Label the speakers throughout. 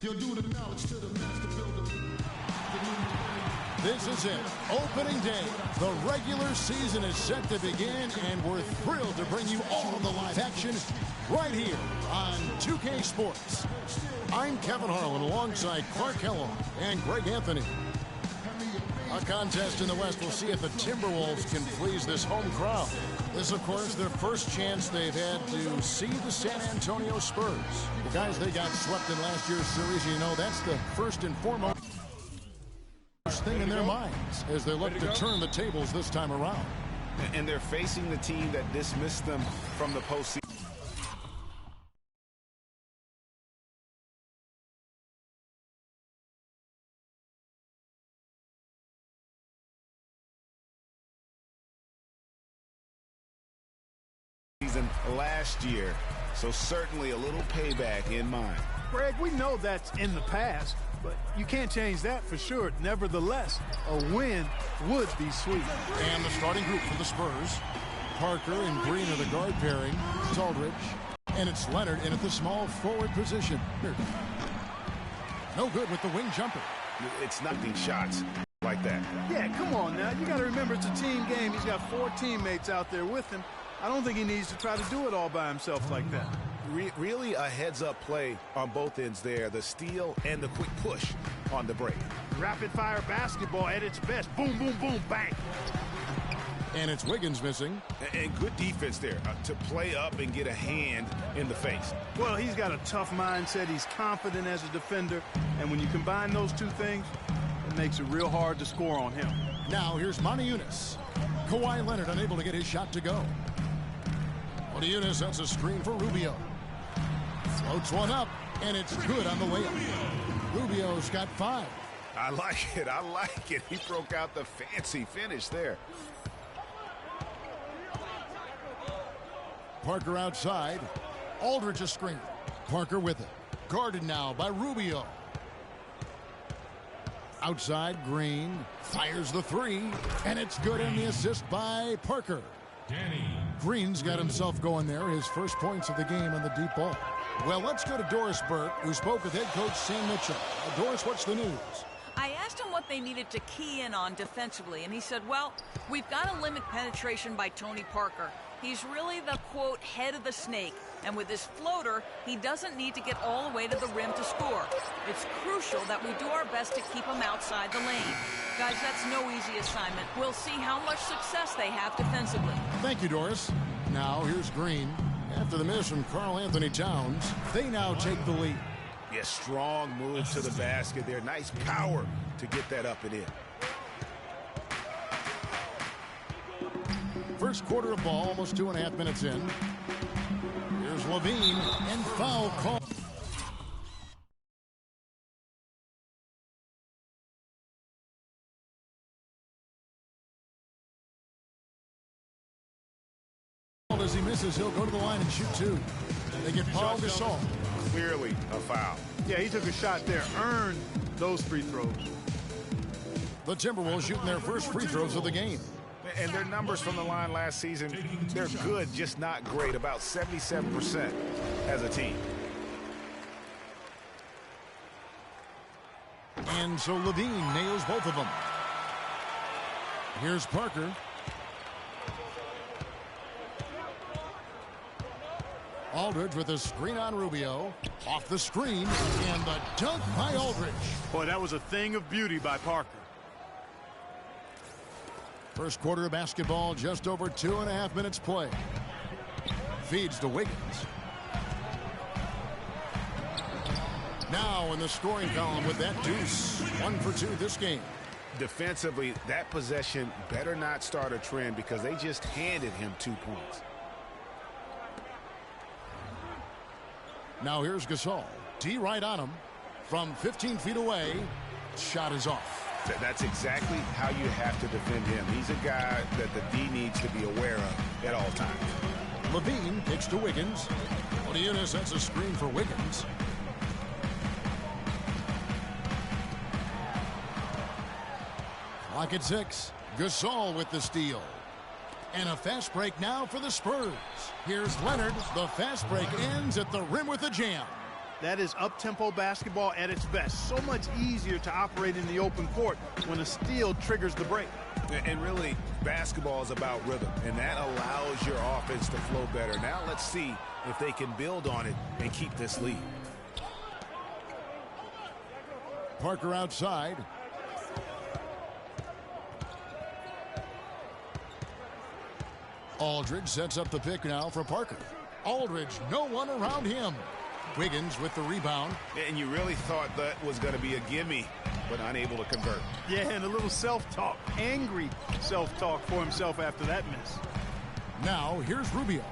Speaker 1: You'll do the knowledge to the master builder.
Speaker 2: This is it. Opening day. The regular season is set to begin, and we're thrilled to bring you all the live action right here on 2K Sports. I'm Kevin Harlan alongside Clark Kellogg and Greg Anthony. A contest in the West. We'll see if the Timberwolves can please this home crowd. This, of course, their first chance they've had to see the San Antonio Spurs. The guys they got swept in last year's series, you know, that's the first and foremost thing in their minds as they look to turn the tables this time around.
Speaker 3: And they're facing the team that dismissed them from the postseason. Last year, so certainly a little payback in mind.
Speaker 4: Greg, we know that's in the past, but you can't change that for sure. Nevertheless, a win would be sweet.
Speaker 2: And the starting group for the Spurs. Parker and Green are the guard pairing. It's Aldridge. And it's Leonard in at the small forward position. Here. No good with the wing jumper.
Speaker 3: It's knocking shots like that.
Speaker 4: Yeah, come on now. You got to remember it's a team game. He's got 4 teammates out there with him. I don't think he needs to try to do it all by himself like that.
Speaker 3: Really a heads-up play on both ends there. The steal and the quick push on the break.
Speaker 4: Rapid-fire basketball at its best. Boom, boom, boom, bang.
Speaker 2: And it's Wiggins missing.
Speaker 3: And good defense there to play up and get a hand in the face.
Speaker 4: Well, he's got a tough mindset. He's confident as a defender. And when you combine those two things, it makes it real hard to score on him.
Speaker 2: Now here's Monty Eunice. Kawhi Leonard unable to get his shot to go. Eunice, that's a screen for Rubio. Floats one up, and it's good on the way up. Rubio's got 5.
Speaker 3: I like it. I like it. He broke out the fancy finish there.
Speaker 2: Parker outside. Aldridge a screen. Parker with it. Guarded now by Rubio. Outside, Green fires the 3, and it's good in the assist by Parker. Green's got himself going there, his first points of the game on the deep ball. Well, let's go to Doris Burke, who spoke with head coach Sam Mitchell. Doris, what's the news?
Speaker 5: I asked him what they needed to key in on defensively, and he said, well, we've got to limit penetration by Tony Parker. He's really the, quote, head of the snake, and with his floater, he doesn't need to get all the way to the rim to score. It's crucial that we do our best to keep him outside the lane. Guys, that's no easy assignment. We'll see how much success they have defensively.
Speaker 2: Thank you, Doris. Now here's Green. After the miss from Karl Anthony Towns, they now take the lead.
Speaker 3: Yeah, strong move to the basket there. Nice power to get that up and in.
Speaker 2: First quarter of ball, almost 2.5 minutes in. Here's Levine, and foul call. As he misses, he'll go to the line and shoot 2. They get Paul Gasol.
Speaker 3: Clearly a foul.
Speaker 4: Yeah, he took a shot there, earned those free throws.
Speaker 2: The Timberwolves shooting their first free throws of the game.
Speaker 3: And their numbers from the line last season, they're good, just not great. About 77% as a team.
Speaker 2: And so Levine nails both of them. Here's Parker. Aldridge with a screen on Rubio. Off the screen, and the dunk by Aldridge.
Speaker 4: Boy, that was a thing of beauty by Parker.
Speaker 2: First quarter of basketball, just over 2.5 minutes play. Feeds to Wiggins. Now in the scoring column with that deuce. 1 for 2 this game.
Speaker 3: Defensively, that possession better not start a trend because they just handed him 2 points.
Speaker 2: Now here's Gasol. D right on him. From 15 feet away. Shot is off.
Speaker 3: That's exactly how you have to defend him. He's a guy that the D needs to be aware of at all times.
Speaker 2: Levine kicks to Wiggins. Eunice, that's a screen for Wiggins. Clock at 6. Gasol with the steal. And a fast break now for the Spurs. Here's Leonard. The fast break ends at the rim with a jam.
Speaker 4: That is up-tempo basketball at its best. So much easier to operate in the open court when a steal triggers the break.
Speaker 3: And really, basketball is about rhythm, and that allows your offense to flow better. Now let's see if they can build on it and keep this lead.
Speaker 2: Parker outside. Aldridge sets up the pick now for Parker. Aldridge, no one around him. Wiggins with the rebound.
Speaker 3: And you really thought that was going to be a gimme, but unable to convert.
Speaker 4: Yeah, and a little self-talk, angry self-talk for himself after that miss.
Speaker 2: Now, here's Rubio.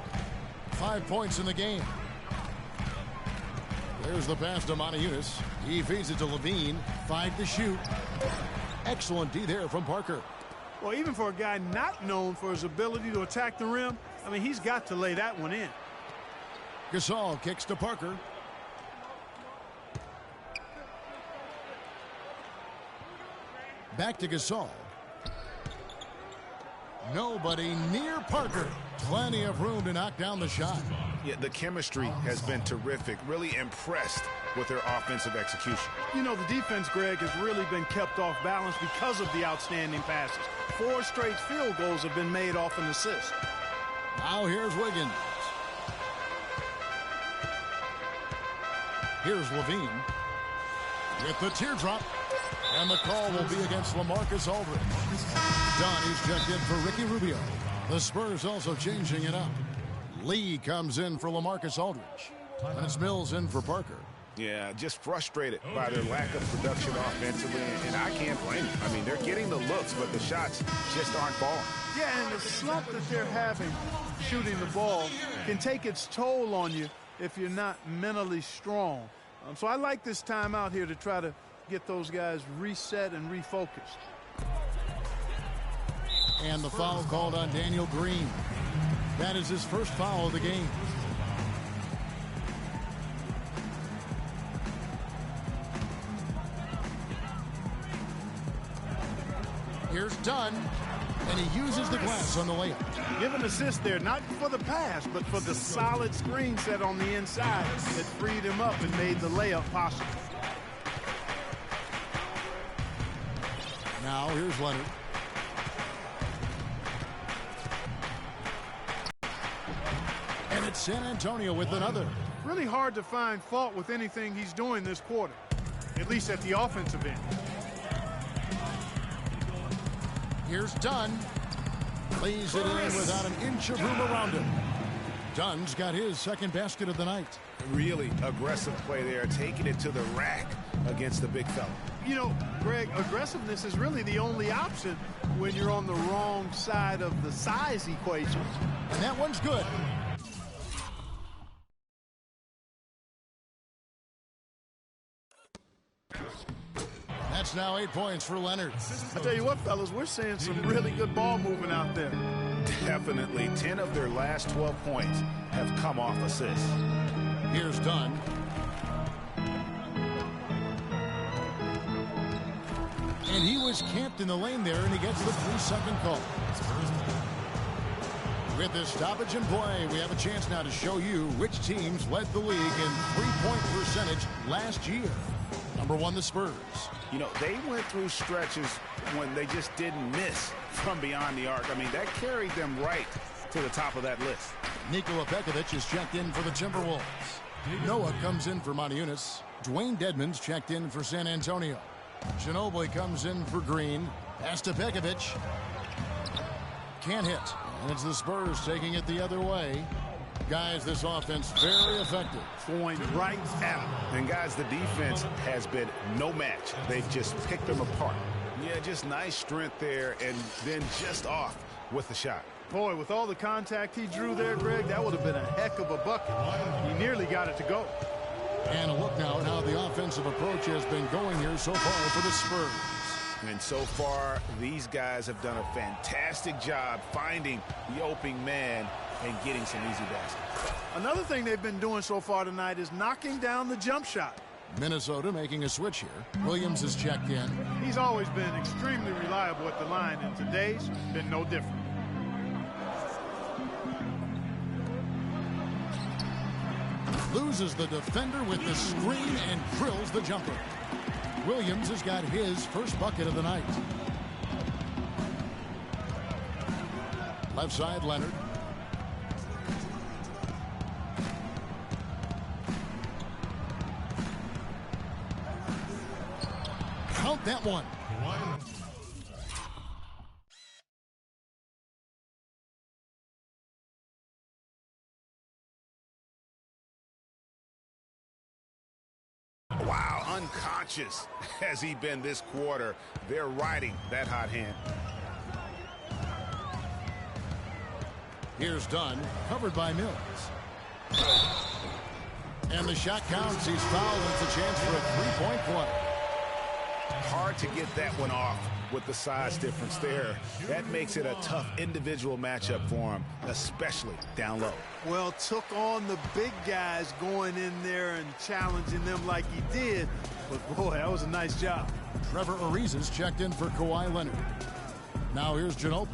Speaker 2: 5 points in the game. There's the pass to Moniunas. He feeds it to Levine. 5 to shoot. Excellent D there from Parker.
Speaker 4: Well, even for a guy not known for his ability to attack the rim, I mean, he's got to lay that one in.
Speaker 2: Gasol kicks to Parker. Back to Gasol. Nobody near Parker. Plenty of room to knock down the shot.
Speaker 3: Yeah, the chemistry has been terrific. Really impressed with their offensive execution.
Speaker 4: You know, the defense, Greg, has really been kept off balance because of the outstanding passes. 4 straight field goals have been made off an assist.
Speaker 2: Now here's Wiggins. Here's Levine with the teardrop. And the call will be against LaMarcus Aldridge. Donnie's checked in for Ricky Rubio. The Spurs also changing it up. Lee comes in for LaMarcus Aldridge. And it's Mills in for Parker.
Speaker 3: Yeah, just frustrated by their lack of production offensively, and I can't blame them. I mean, they're getting the looks, but the shots just aren't falling.
Speaker 4: Yeah, and the slump that they're having shooting the ball can take its toll on you if you're not mentally strong. So I like this time out here to try to get those guys reset and refocused.
Speaker 2: And the foul called on Daniel Green. That is his first foul of the game. Here's Dunn, and he uses the glass on the layup.
Speaker 4: Give an assist there, not for the pass, but for the solid screen set on the inside that freed him up and made the layup possible.
Speaker 2: Now here's Leonard. And it's San Antonio with another.
Speaker 4: Really hard to find fault with anything he's doing this quarter, at least at the offensive end.
Speaker 2: Here's Dunn. Lays it in without an inch of room around him. Dunn's got his second basket of the night.
Speaker 3: Really aggressive play there, taking it to the rack against the big fella.
Speaker 4: You know, Greg, aggressiveness is really the only option when you're on the wrong side of the size equation.
Speaker 2: And that one's good. That's now 8 points for Leonard.
Speaker 4: I tell you what, fellas, we're seeing some really good ball movement out there.
Speaker 3: Definitely. 10 of their last 12 points have come off assists.
Speaker 2: Here's Dunn. And he was camped in the lane there, and he gets the 3-second call. With this stoppage in play, we have a chance now to show you which teams led the league in three-point percentage last year. Number 1, the Spurs.
Speaker 3: You know, they went through stretches when they just didn't miss from beyond the arc. I mean, that carried them right to the top of that list.
Speaker 2: Nikola Pekovic is checked in for the Timberwolves. Noah comes in for Moniunas. Dwayne Dedmon's checked in for San Antonio. Ginobili comes in for Green. Pass to Pekovic. Can't hit. And it's the Spurs taking it the other way. Guys, this offense very effective.
Speaker 4: Going right at him.
Speaker 3: And guys, the defense has been no match. They've just picked them apart. Yeah, just nice strength there, and then just off with the shot.
Speaker 4: Boy, with all the contact he drew there, Greg, that would have been a heck of a bucket. He nearly got it to go.
Speaker 2: And a look now at how the offensive approach has been going here so far for the Spurs.
Speaker 3: And so far, these guys have done a fantastic job finding the opening man and getting some easy baskets.
Speaker 4: Another thing they've been doing so far tonight is knocking down the jump shot.
Speaker 2: Minnesota making a switch here. Williams is checked in.
Speaker 4: He's always been extremely reliable at the line, and today's been no different.
Speaker 2: Loses the defender with the screen and drills the jumper. Williams has got his first bucket of the night. Left side, Leonard. Count that one.
Speaker 3: Wow, unconscious has he been this quarter. They're riding that hot hand.
Speaker 2: Here's Dunn, covered by Mills. And the shot counts. He's fouled. It's a chance for a three-point play.
Speaker 3: Hard to get that one off with the size difference there. That makes it a tough individual matchup for him, especially down low.
Speaker 4: Well, took on the big guys going in there and challenging them like he did. But, boy, that was a nice job.
Speaker 2: Trevor Ariza's checked in for Kawhi Leonard. Now here's Ginobili.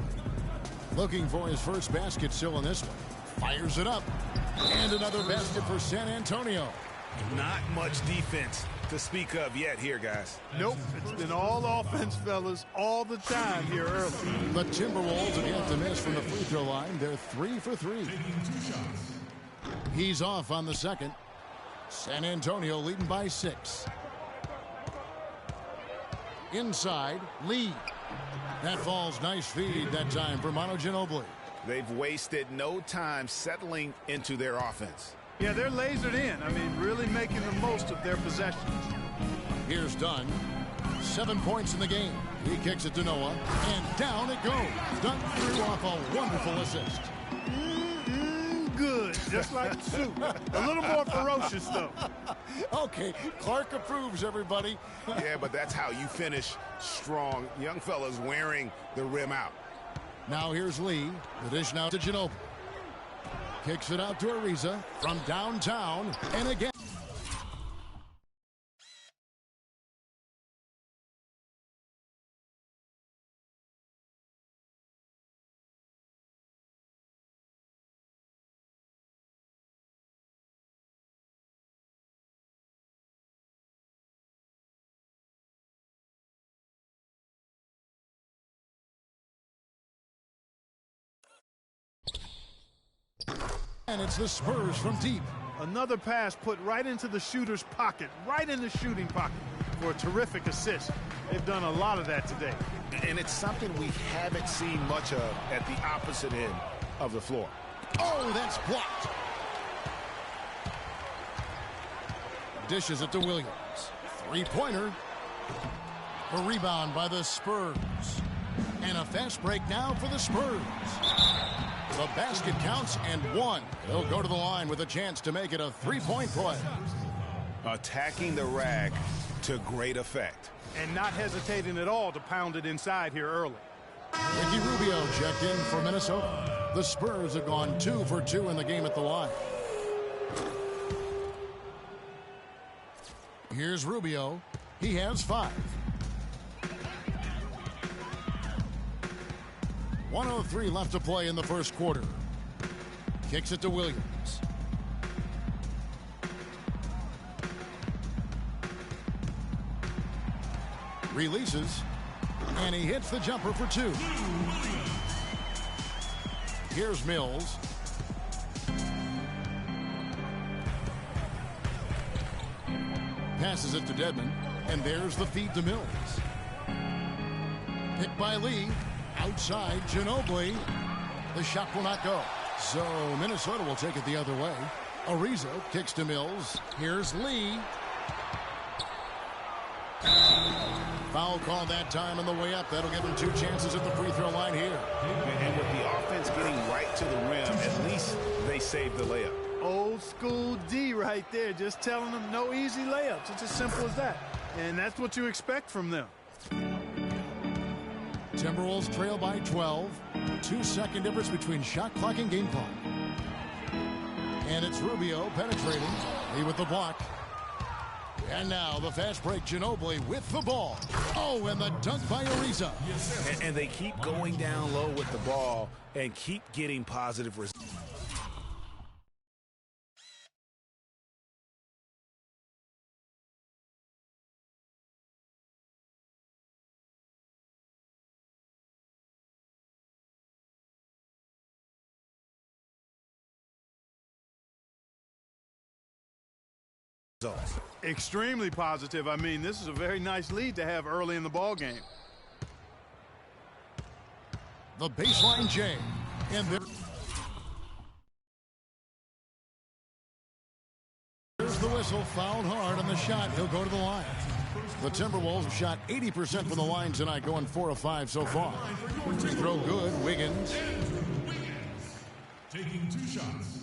Speaker 2: Looking for his first basket still in this one. Fires it up. And another basket for San Antonio.
Speaker 3: Not much defense to speak of yet here, guys.
Speaker 4: Nope. It's been all offense, fellas, all the time here early.
Speaker 2: The Timberwolves have yet to miss from the free throw line. They're 3 for 3. He's off on the second. San Antonio leading by 6. Inside, Lee. That falls. Nice feed that time for Manu Ginobili.
Speaker 3: They've wasted no time settling into their offense.
Speaker 4: Yeah, they're lasered in. I mean, really making the most of their possessions.
Speaker 2: Here's Dunn. 7 points in the game. He kicks it to Noah, and down it goes. Dunn threw off a wonderful assist.
Speaker 4: Good, just like soup. A little more ferocious, though.
Speaker 2: Okay, Clark approves, everybody.
Speaker 3: Yeah, but that's how you finish strong. Young fella's wearing the rim out.
Speaker 2: Now here's Lee. The dish now to Ginobili. Kicks it out to Ariza from downtown, and again. And it's the Spurs from deep.
Speaker 4: Another pass put right into the shooter's pocket, right in the shooting pocket for a terrific assist. They've done a lot of that today.
Speaker 3: And it's something we haven't seen much of at the opposite end of the floor.
Speaker 2: Oh, that's blocked. Dishes it to Williams. Three-pointer. A rebound by the Spurs. And a fast break now for the Spurs. The basket counts and one. He'll go to the line with a chance to make it a three-point play.
Speaker 3: Attacking the rack to great effect.
Speaker 4: And not hesitating at all to pound it inside here early.
Speaker 2: Ricky Rubio checked in for Minnesota. The Spurs have gone 2 for 2 in the game at the line. Here's Rubio. He has 5. 1:03 left to play in the first quarter. Kicks it to Williams. Releases. And he hits the jumper for 2. Here's Mills. Passes it to Dedmon. And there's the feed to Mills. Picked by Lee. Outside, Ginobili. The shot will not go. So Minnesota will take it the other way. Ariza kicks to Mills. Here's Lee. Foul call that time on the way up. That'll give him 2 chances at the free throw line here.
Speaker 3: And with the offense getting right to the rim, at least they saved the layup.
Speaker 4: Old school D right there. Just telling them no easy layups. It's as simple as that. And that's what you expect from them.
Speaker 2: Timberwolves trail by 12. 2-second difference between shot clock and game clock. And it's Rubio penetrating. Lee with the block. And now the fast break, Ginobili with the ball. Oh, and the dunk by Ariza.
Speaker 3: And they keep going down low with the ball and keep getting positive results.
Speaker 4: Extremely positive. I mean, this is a very nice lead to have early in the ball game.
Speaker 2: The baseline J. And there's the whistle. Fouled hard on the shot. He'll go to the line. The Timberwolves have shot 80% from the line tonight, going 4 of 5 so far. Free throw good. Wiggins.
Speaker 1: Taking 2 shots.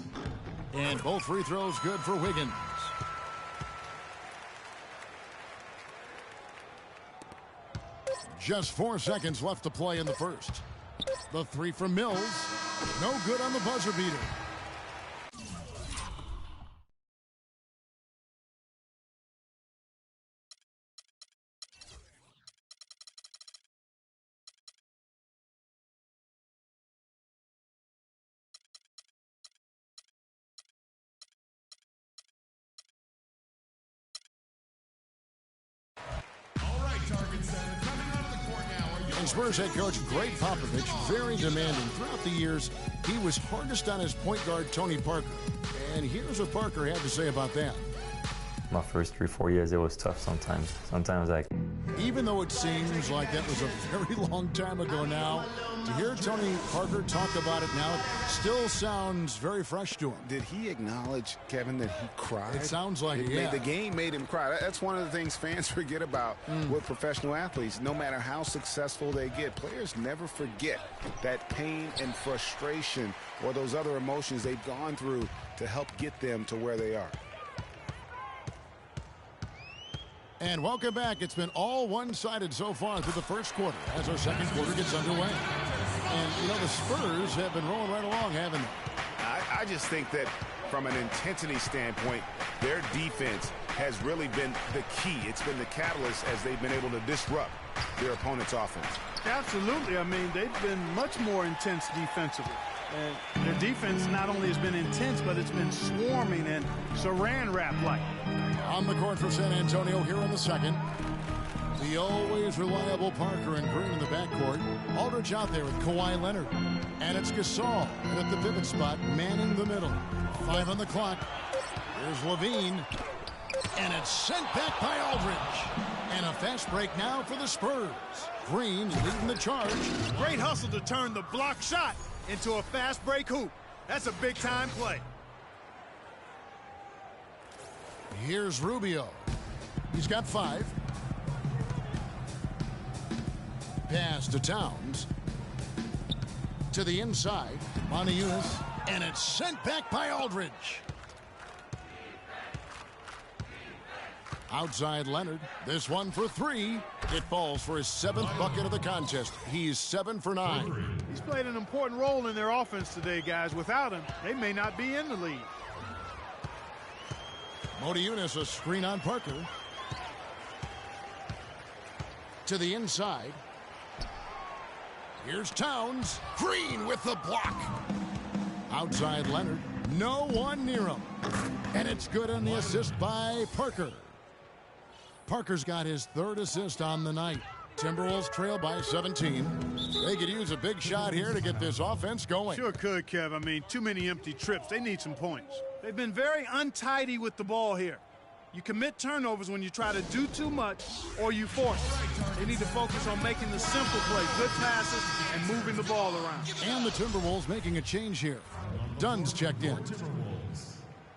Speaker 2: And both free throws good for Wiggins. Just 4 seconds left to play in the first. The three from Mills. No good on the buzzer beater. And Spurs head coach Greg Popovich, very demanding. Throughout the years, he was hardest on his point guard, Tony Parker. And here's what Parker had to say about that.
Speaker 6: My first 3-4 years, it was tough sometimes.
Speaker 2: Even though it seems like that was a very long time ago now, to hear Tony Parker talk about it now, it still sounds very fresh to him.
Speaker 3: Did he acknowledge, Kevin, that he cried?
Speaker 2: It sounds like it, yeah.
Speaker 3: The game made him cry. That's one of the things fans forget about with professional athletes. No matter how successful they get, players never forget that pain and frustration or those other emotions they've gone through to help get them to where they are.
Speaker 2: And welcome back. It's been all one-sided so far through the first quarter as our second quarter gets underway. And, you know, the Spurs have been rolling right along, haven't they?
Speaker 3: I just think that from an intensity standpoint, their defense has really been the key. It's been the catalyst as they've been able to disrupt their opponent's offense.
Speaker 4: Absolutely. I mean, they've been much more intense defensively. And their defense not only has been intense, but it's been swarming and saran wrap-like.
Speaker 2: On the court for San Antonio here in the second. The always reliable Parker and Green in the backcourt. Aldridge out there with Kawhi Leonard. And it's Gasol. And at the pivot spot, manning the middle. 5 on the clock. Here's Levine. And it's sent back by Aldridge. And a fast break now for the Spurs. Green leading the charge.
Speaker 4: Great hustle to turn the block shot into a fast break hoop. That's a big-time play.
Speaker 2: Here's Rubio. He's got 5. Pass to Towns. To the inside. Eunice. And it's sent back by Aldridge. Outside Leonard. This one for 3. It falls for his 7th bucket of the contest. He's 7 for 9.
Speaker 4: He's played an important role in their offense today, guys. Without him, they may not be in the lead.
Speaker 2: Eunice, a screen on Parker. To the inside. Here's Towns. Green with the block. Outside Leonard. No one near him. And it's good on the assist by Parker. Parker's got his 3rd assist on the night. Timberwolves trail by 17. They could use a big shot here to get this offense going.
Speaker 4: Sure could, Kev. I mean, too many empty trips. They need some points. They've been very untidy with the ball here. You commit turnovers when you try to do too much or you force it. They need to focus on making the simple plays, good passes, and moving the ball around.
Speaker 2: And the Timberwolves making a change here. Dunn's checked in.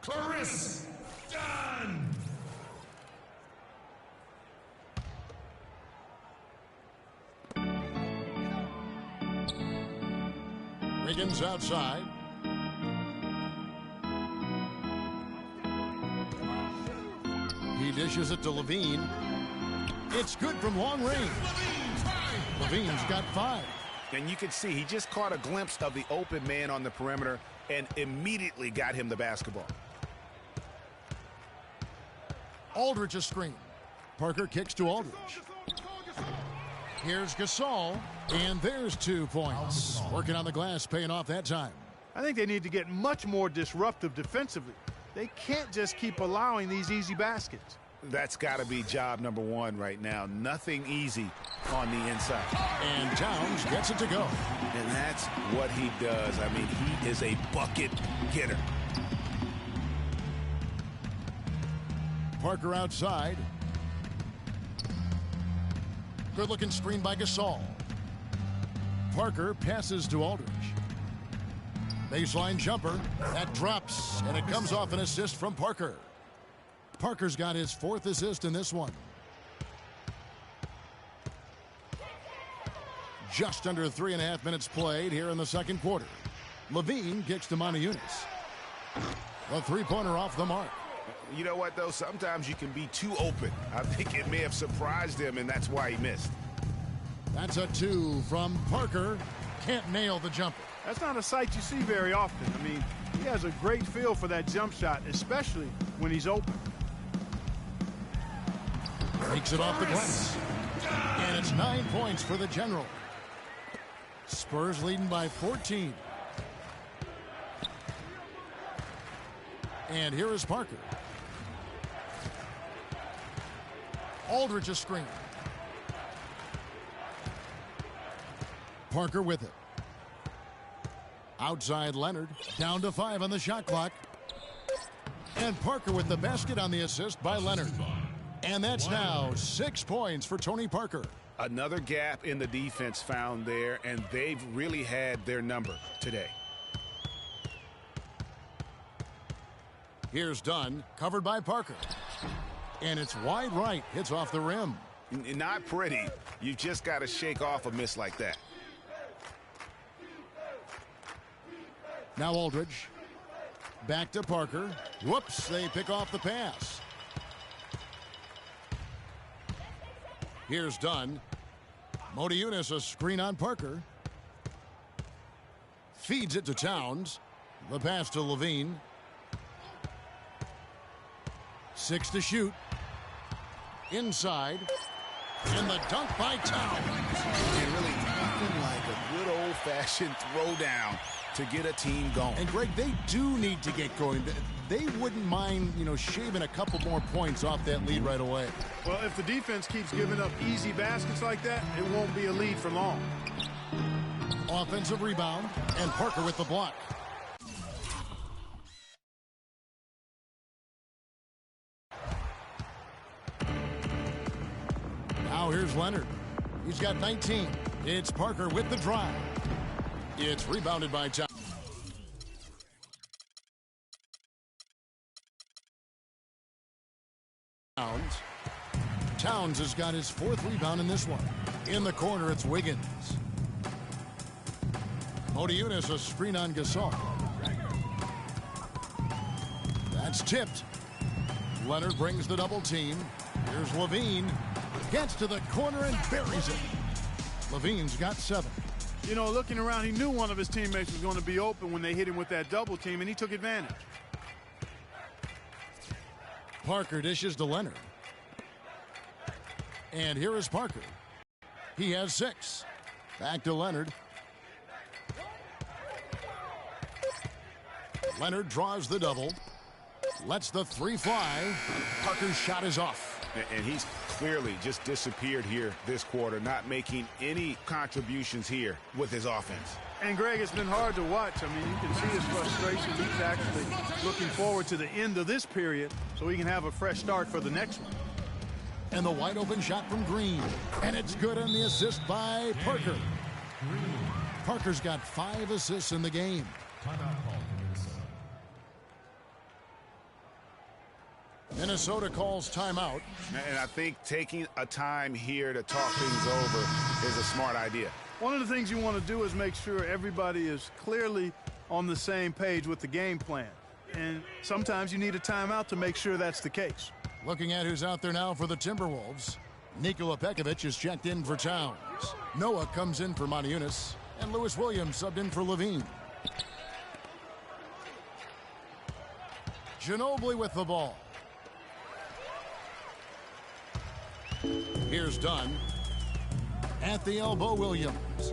Speaker 1: Clarisse Dunn.
Speaker 2: Wiggins outside. He dishes it to Levine. It's good from long range. Levine's got 5.
Speaker 3: And you can see he just caught a glimpse of the open man on the perimeter and immediately got him the basketball.
Speaker 2: Aldridge a screen. Parker kicks to Aldridge. Here's Gasol. And there's 2 points. Working on the glass, paying off that time.
Speaker 4: I think they need to get much more disruptive defensively. They can't just keep allowing these easy baskets.
Speaker 3: That's got to be job number 1 right now. Nothing easy on the inside.
Speaker 2: And Towns gets it to go.
Speaker 3: And that's what he does. I mean, he is a bucket getter.
Speaker 2: Parker outside. Good-looking screen by Gasol. Parker passes to Aldridge. Baseline jumper. That drops, and it comes off an assist from Parker. Parker's got his 4th assist in this one. Just under 3.5 minutes played here in the second quarter. Levine kicks to Moniunas. The three-pointer off the mark.
Speaker 3: You know what, though? Sometimes you can be too open. I think it may have surprised him, and that's why he missed.
Speaker 2: That's a 2 from Parker. Can't nail the jumper.
Speaker 4: That's not a sight you see very often. I mean, he has a great feel for that jump shot, especially when he's open.
Speaker 2: Takes it off the glass. And it's 9 points for the General. Spurs leading by 14. And here is Parker. Aldridge a screen. Parker with it. Outside Leonard. Down to 5 on the shot clock. And Parker with the basket on the assist by Leonard. And that's now 6 points for Tony Parker.
Speaker 3: Another gap in the defense found there, and they've really had their number today.
Speaker 2: Here's Dunn, covered by Parker. And it's wide right, hits off the rim.
Speaker 3: Not pretty. You just got to shake off a miss like that.
Speaker 2: Now Aldridge. Back to Parker. Whoops, they pick off the pass. Here's Dunn. Moniunas a screen on Parker. Feeds it to Towns. The pass to Levine. 6 to shoot. Inside. And the dunk by Towns.
Speaker 3: And really nothing like a good old-fashioned throwdown to get a team going.
Speaker 2: And Greg, they do need to get going. They wouldn't mind, shaving a couple more points off that lead right away.
Speaker 4: Well, if the defense keeps giving up easy baskets like that, it won't be a lead for long.
Speaker 2: Offensive rebound, and Parker with the block. Now here's Leonard. He's got 19. It's Parker with the drive. It's rebounded by Towns. Towns has got his 4th rebound in this one. In the corner, it's Wiggins. Moniunas a screen on Gasol. That's tipped. Leonard brings the double team. Here's Levine. Gets to the corner and buries it. Levine's got 7.
Speaker 4: Looking around, he knew one of his teammates was going to be open when they hit him with that double team, and he took advantage.
Speaker 2: Parker dishes to Leonard. And here is Parker. He has 6. Back to Leonard. Leonard draws the double. Lets the 3 fly. Parker's shot is off.
Speaker 3: And he's clearly just disappeared here this quarter, not making any contributions here with his offense.
Speaker 4: And, Greg, it's been hard to watch. I mean, you can see his frustration. He's actually looking forward to the end of this period so he can have a fresh start for the next one.
Speaker 2: And the wide open shot from Green. And it's good on the assist by Parker. Parker's got 5 assists in the game. Minnesota calls timeout.
Speaker 3: And I think taking a time here to talk things over is a smart idea.
Speaker 4: One of the things you want to do is make sure everybody is clearly on the same page with the game plan. And sometimes you need a timeout to make sure that's the case.
Speaker 2: Looking at who's out there now for the Timberwolves. Nikola Pekovic is checked in for Towns. Noah comes in for Moniunas. And Lewis Williams subbed in for Levine. Ginobili with the ball. Here's Dunn. At the elbow, Williams.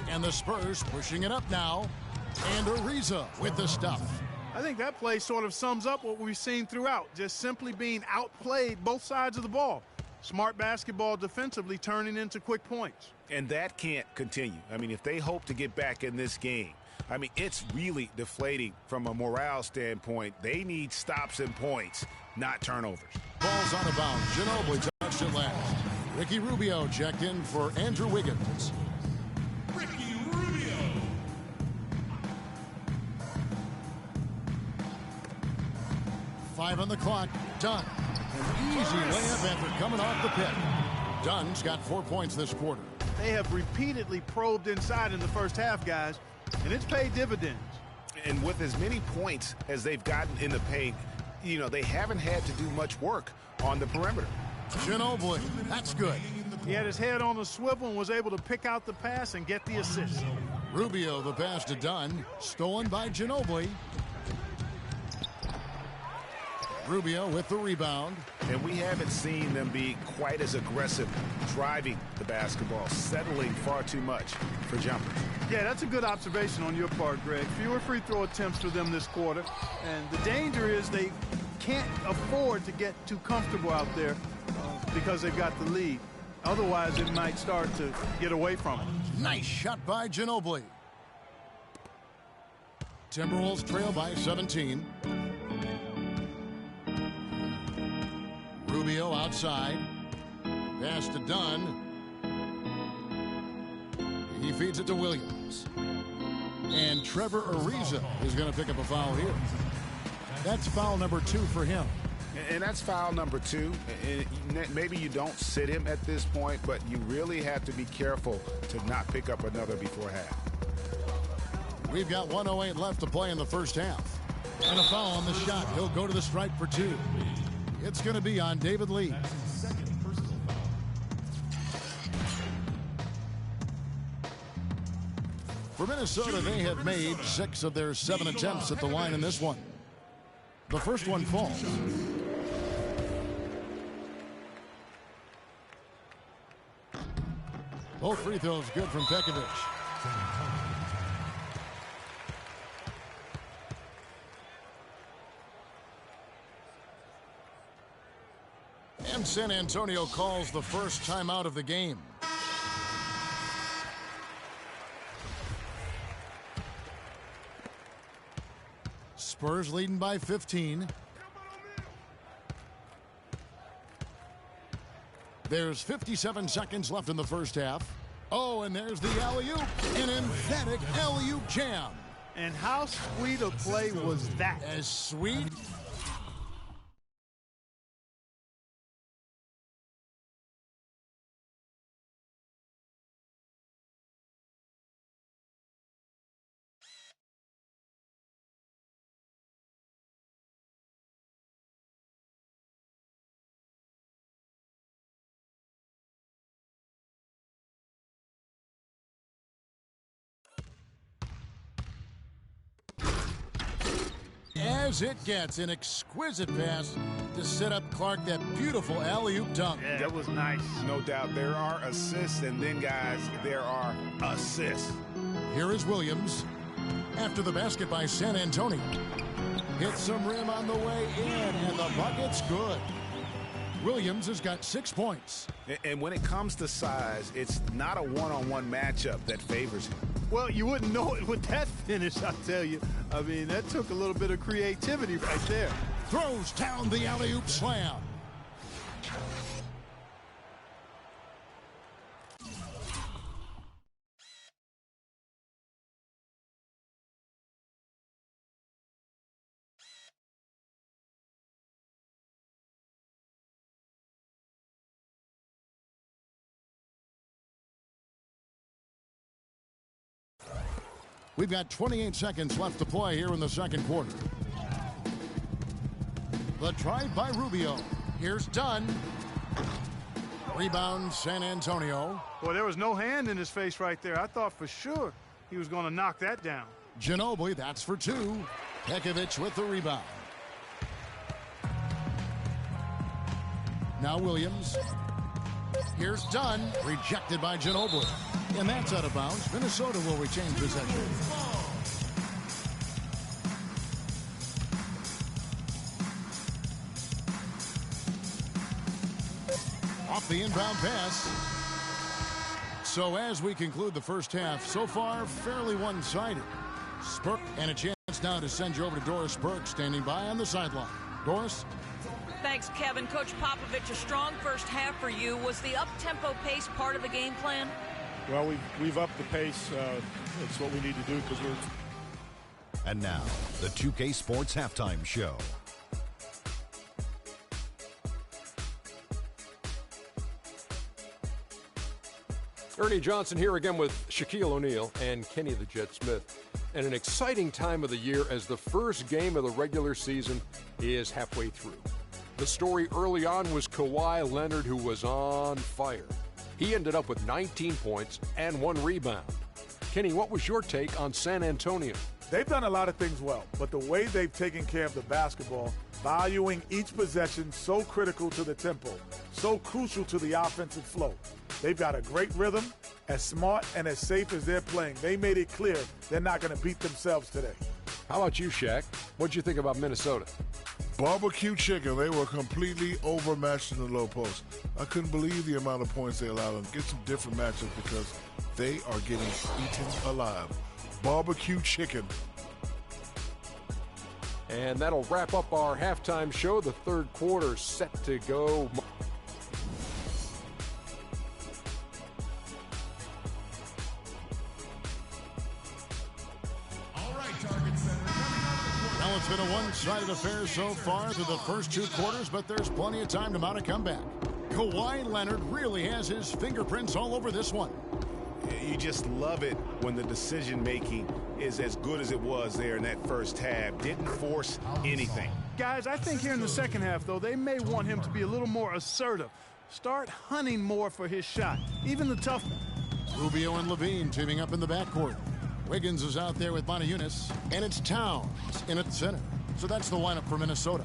Speaker 2: And the Spurs pushing it up now. And Ariza with the stuff.
Speaker 4: I think that play sort of sums up what we've seen throughout. Just simply being outplayed both sides of the ball. Smart basketball defensively turning into quick points.
Speaker 3: And that can't continue. I mean, if they hope to get back in this game, I mean, it's really deflating from a morale standpoint. They need stops and points, not turnovers.
Speaker 2: Ball's out of bounds. Ginobili touched it last. Ricky Rubio checked in for Andrew Wiggins.
Speaker 1: Ricky Rubio.
Speaker 2: Five on the clock. Dunn. An easy layup after coming off the pick. Dunn's got 4 points this quarter.
Speaker 4: They have repeatedly probed inside in the first half, guys, and it's paid dividends.
Speaker 3: And with as many points as they've gotten in the paint, you know, they haven't had to do much work on the perimeter.
Speaker 2: Ginobili, that's good.
Speaker 4: He had his head on a swivel and was able to pick out the pass and get the assist.
Speaker 2: Rubio, the pass to Dunn, stolen by Ginobili. Rubio with the rebound.
Speaker 3: And we haven't seen them be quite as aggressive driving the basketball, settling far too much for jumpers.
Speaker 4: Yeah, that's a good observation on your part, Greg. Fewer free throw attempts for them this quarter. And the danger is they can't afford to get too comfortable out there because they've got the lead. Otherwise, it might start to get away from them.
Speaker 2: Nice shot by Ginobili. Timberwolves trail by 17. Rubio outside. Pass to Dunn. He feeds it to Williams. And Trevor Ariza is going to pick up a foul here. That's foul number 2 for him.
Speaker 3: And that's foul number 2. And maybe you don't sit him at this point, but you really have to be careful to not pick up another before half.
Speaker 2: We've got 1:08 left to play in the first half. And a foul on the shot. He'll go to the stripe for 2. It's going to be on David Lee. For Minnesota, they have made 6 of their 7 attempts at the line in this one. The first one falls. Both free throws good from Pekovic. And San Antonio calls the first timeout of the game. Spurs leading by 15. There's 57 seconds left in the first half. Oh, and there's the alley-oop. An emphatic alley-oop jam.
Speaker 4: And how sweet a play was that?
Speaker 2: As sweet. As it gets, an exquisite pass to set up Clark that beautiful alley-oop dunk.
Speaker 4: Yeah, that was nice.
Speaker 3: No doubt there are assists, and then, guys, there are assists.
Speaker 2: Here is Williams after the basket by San Antonio. Hits some rim on the way in, and the bucket's good. Williams has got 6 points.
Speaker 3: And when it comes to size, it's not a one-on-one matchup that favors him.
Speaker 4: Well, you wouldn't know it with that finish, I tell you. I mean, that took a little bit of creativity right there.
Speaker 2: Throws down the alley-oop slam. We've got 28 seconds left to play here in the second quarter. The drive by Rubio. Here's Dunn. Rebound, San Antonio.
Speaker 4: Boy, there was no hand in his face right there. I thought for sure he was going to knock that down.
Speaker 2: Ginobili, that's for 2. Pekovic with the rebound. Now Williams. Here's Dunn. Rejected by Ginobili. And that's out of bounds. Minnesota will retain possession. Off off the inbound pass. So as we conclude the first half, so far fairly one-sided. Spurk, and a chance now to send you over to Doris Burke, standing by on the sideline. Doris?
Speaker 5: Thanks, Kevin. Coach Popovich, a strong first half for you. Was the up-tempo pace part of the game plan?
Speaker 7: Well, we've upped the pace. It's what we need to do because we're...
Speaker 8: And now, the 2K Sports Halftime Show.
Speaker 9: Ernie Johnson here again with Shaquille O'Neal and Kenny the Jet Smith. And an exciting time of the year as the first game of the regular season is halfway through. The story early on was Kawhi Leonard, who was on fire. He ended up with 19 points and 1 rebound. Kenny, what was your take on San Antonio?
Speaker 10: They've done a lot of things well, but the way they've taken care of the basketball, valuing each possession, so critical to the tempo, so crucial to the offensive flow. They've got a great rhythm, as smart and as safe as they're playing. They made it clear they're not going to beat themselves today.
Speaker 9: How about you, Shaq? What'd you think about Minnesota?
Speaker 11: Barbecue chicken. They were completely overmatched in the low post. I couldn't believe the amount of points they allowed them. Get some different matchups because they are getting eaten alive. Barbecue chicken.
Speaker 9: And that'll wrap up our halftime show. The third quarter set to go.
Speaker 2: Well, it's been a one-sided affair so far through the first 2 quarters, but there's plenty of time to mount a comeback. Kawhi Leonard really has his fingerprints all over this one.
Speaker 3: You just love it when the decision-making is as good as it was there in that first half. Didn't force anything.
Speaker 4: Guys, I think here in the second half, though, they may want him to be a little more assertive. Start hunting more for his shot, even the tough one.
Speaker 2: Rubio and Levine teaming up in the backcourt. Wiggins is out there with Montejunas, and it's Towns in at center. So that's the lineup for Minnesota.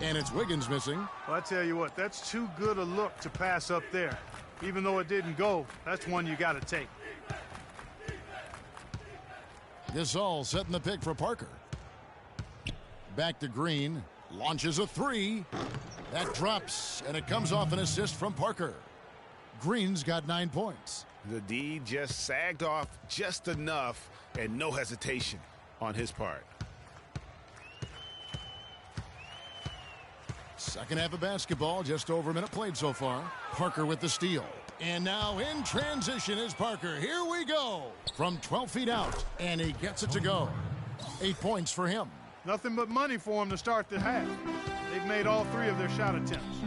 Speaker 2: And it's Wiggins missing.
Speaker 4: Well, I tell you what, that's too good a look to pass up there. Even though it didn't go, that's one you got to take.
Speaker 2: Gasol setting the pick for Parker. Back to Green. Launches a 3. That drops, and it comes off an assist from Parker. Green's got 9 points.
Speaker 3: The D just sagged off just enough, and no hesitation on his part.
Speaker 2: Second half of basketball, just over a minute played so far. Parker with the steal. And now in transition is Parker. Here we go. From 12 feet out, and he gets it to go. 8 points for him.
Speaker 4: Nothing but money for him to start the half. They've made all 3 of their shot attempts.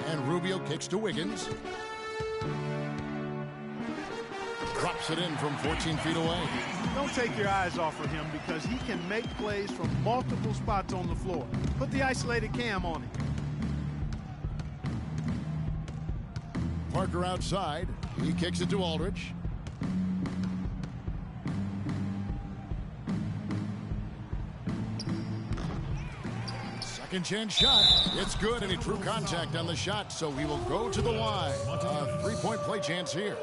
Speaker 2: And Rubio kicks to Wiggins. Drops it in from 14 feet away.
Speaker 4: Don't take your eyes off of him because he can make plays from multiple spots on the floor. Put the isolated cam on him.
Speaker 2: Parker outside. He kicks it to Aldridge. Second chance shot. It's good, and he drew contact on the shot, so he will go to the line. A 3-point play chance here.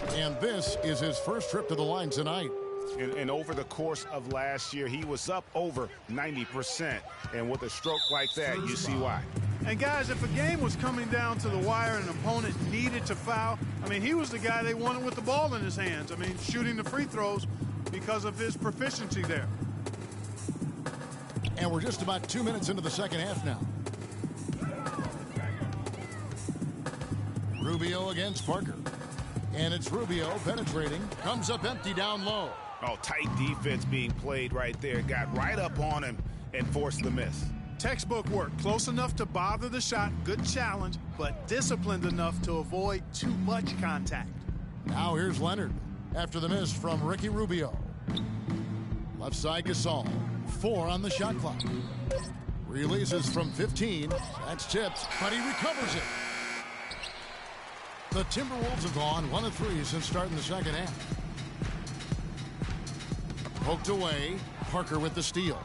Speaker 2: And this is his first trip to the line tonight.
Speaker 3: And over the course of last year, he was up over 90%. And with a stroke like that, you see why.
Speaker 4: And guys, if a game was coming down to the wire and an opponent needed to foul, I mean, he was the guy they wanted with the ball in his hands. I mean, shooting the free throws because of his proficiency there.
Speaker 2: And we're just about 2 minutes into the second half now. Rubio against Parker. And it's Rubio penetrating. Comes up empty down low.
Speaker 3: Oh, tight defense being played right there. Got right up on him and forced the miss.
Speaker 4: Textbook work. Close enough to bother the shot. Good challenge, but disciplined enough to avoid too much contact.
Speaker 2: Now here's Leonard after the miss from Ricky Rubio. Left side Gasol. 4 on the shot clock. Releases from 15. That's tipped, but he recovers it. The Timberwolves have gone 1 of 3 since starting the second half. Poked away. Parker with the steal.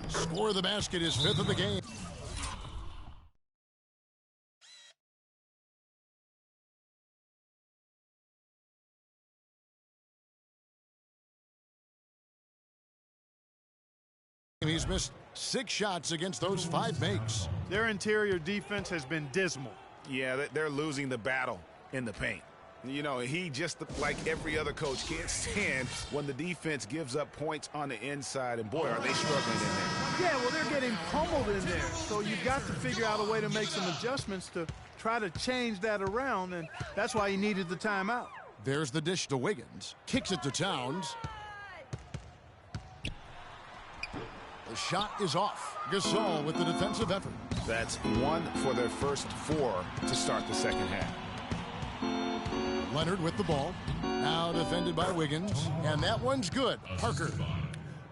Speaker 2: Score of the basket is 5th of the game. He's missed 6 shots against those 5 makes.
Speaker 4: Their interior defense has been dismal.
Speaker 3: Yeah, they're losing the battle in the paint. You know, he just, like every other coach, can't stand when the defense gives up points on the inside. And, boy, are they struggling in there.
Speaker 4: Yeah, well, they're getting pummeled in there. So you've got to figure out a way to make some adjustments to try to change that around, and that's why he needed the timeout.
Speaker 2: There's the dish to Wiggins. Kicks it to Towns. The shot is off. Gasol with the defensive effort.
Speaker 3: That's 1 for their first 4 to start the second half.
Speaker 2: Leonard with the ball. Now defended by Wiggins. And that one's good. Parker.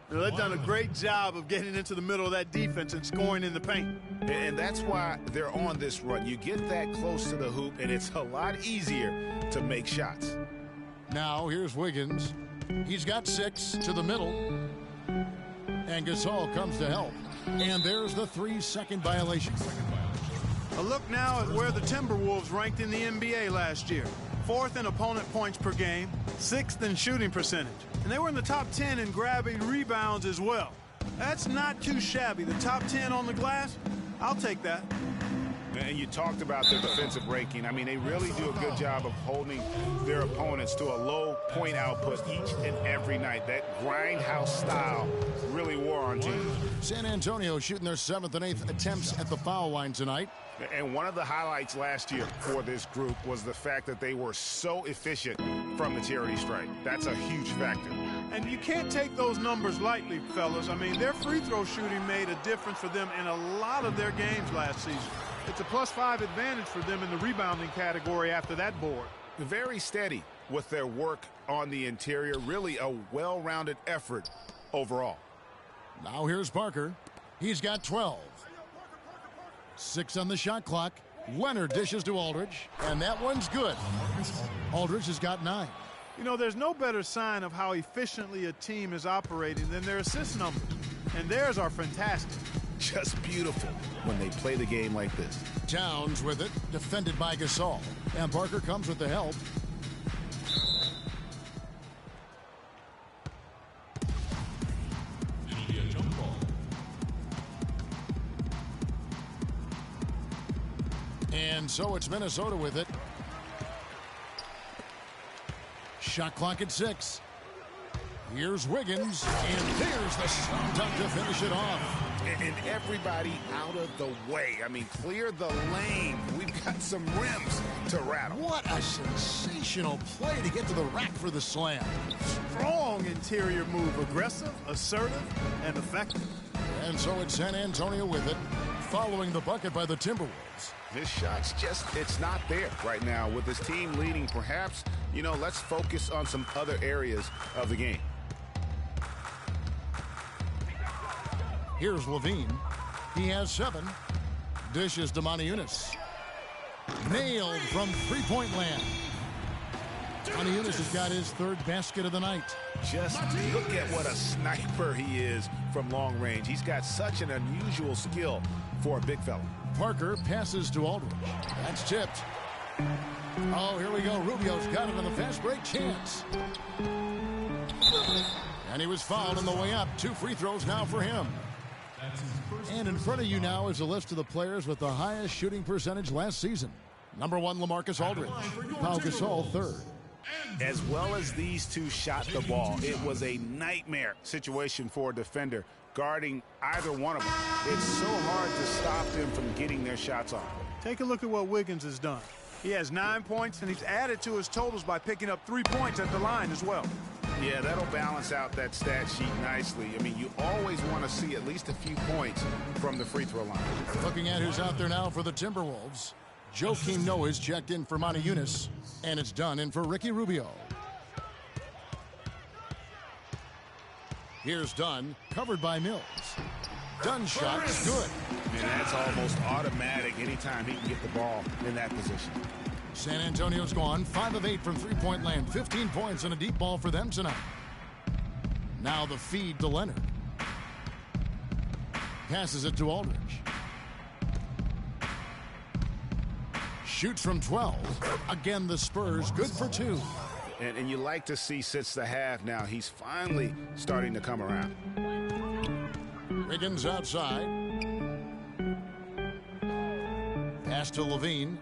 Speaker 4: They've done a great job of getting into the middle of that defense and scoring in the paint.
Speaker 3: And that's why they're on this run. You get that close to the hoop, and it's a lot easier to make shots.
Speaker 2: Now here's Wiggins. He's got 6 to the middle. And Gasol comes to help. And there's the 3-second violation.
Speaker 4: A look now at where the Timberwolves ranked in the NBA last year. 4th in opponent points per game, 6th in shooting percentage. And they were in the top 10 in grabbing rebounds as well. That's not too shabby. The top 10 on the glass, I'll take that.
Speaker 3: And you talked about their defensive ranking. I mean, they really do a good job of holding their opponents to a low point output each and every night. That grindhouse style really wore on teams.
Speaker 2: San Antonio shooting their 7th and 8th attempts at the foul line tonight.
Speaker 3: And one of the highlights last year for this group was the fact that they were so efficient from the charity stripe. That's a huge factor.
Speaker 4: And you can't take those numbers lightly, fellas. I mean, their free throw shooting made a difference for them in a lot of their games last season. It's a +5 advantage for them in the rebounding category after that board.
Speaker 3: Very steady with their work on the interior. Really a well-rounded effort overall.
Speaker 2: Now here's Parker. He's got 12. 6 on the shot clock. Leonard dishes to Aldridge, and that one's good. Aldridge has got 9.
Speaker 4: You know, there's no better sign of how efficiently a team is operating than their assist numbers. And theirs are fantastic.
Speaker 3: Just beautiful when they play the game like this.
Speaker 2: Towns with it, defended by Gasol. And Parker comes with the help.
Speaker 1: It'll be a jump ball.
Speaker 2: And so it's Minnesota with it. Shot clock at 6. Here's Wiggins, and there's the slam dunk to finish it off.
Speaker 3: And everybody out of the way. I mean, clear the lane. We've got some rims to rattle.
Speaker 2: What a sensational play to get to the rack for the slam.
Speaker 4: Strong interior move. Aggressive, assertive, and effective.
Speaker 2: And so it's San Antonio with it, following the bucket by the Timberwolves.
Speaker 3: This shot's just, it's not there right now. With this team leading, perhaps, you know, let's focus on some other areas of the game.
Speaker 2: Here's Levine. He has 7. Dishes to Maniunas. Nailed from three-point land. Maniunas has got his 3rd basket of the night.
Speaker 3: Just look at what a sniper he is from long range. He's got such an unusual skill for a big fella.
Speaker 2: Parker passes to Aldridge. That's tipped. Oh, here we go. Rubio's got it on the fast break chance. And he was fouled on the way up. 2 free throws now for him. And in front of you now is a list of the players with the highest shooting percentage last season. Number 1, LaMarcus Aldridge. Pau Gasol, 3rd.
Speaker 3: As well as these two shot the ball, it was a nightmare situation for a defender guarding either one of them. It's so hard to stop them from getting their shots off.
Speaker 4: Take a look at what Wiggins has done. He has 9 points, and he's added to his totals by picking up 3 points at the line as well.
Speaker 3: Yeah, that'll balance out that stat sheet nicely. I mean, you always want to see at least a few points from the free throw line.
Speaker 2: Looking at who's out there now for the Timberwolves. Joakim Noah's checked in for Maniunas, and it's done in for Ricky Rubio. Here's Dunn, covered by Mills. Dunn's shot is good.
Speaker 3: And that's almost automatic anytime he can get the ball in that position.
Speaker 2: San Antonio's gone 5 of 8 from three-point land. 15 points and a deep ball for them tonight. Now the feed to Leonard. Passes it to Aldridge. Shoots from 12. Again, the Spurs good for 2.
Speaker 3: And you like to see since the half now, he's finally starting to come around.
Speaker 2: Wiggins outside. Pass to Levine.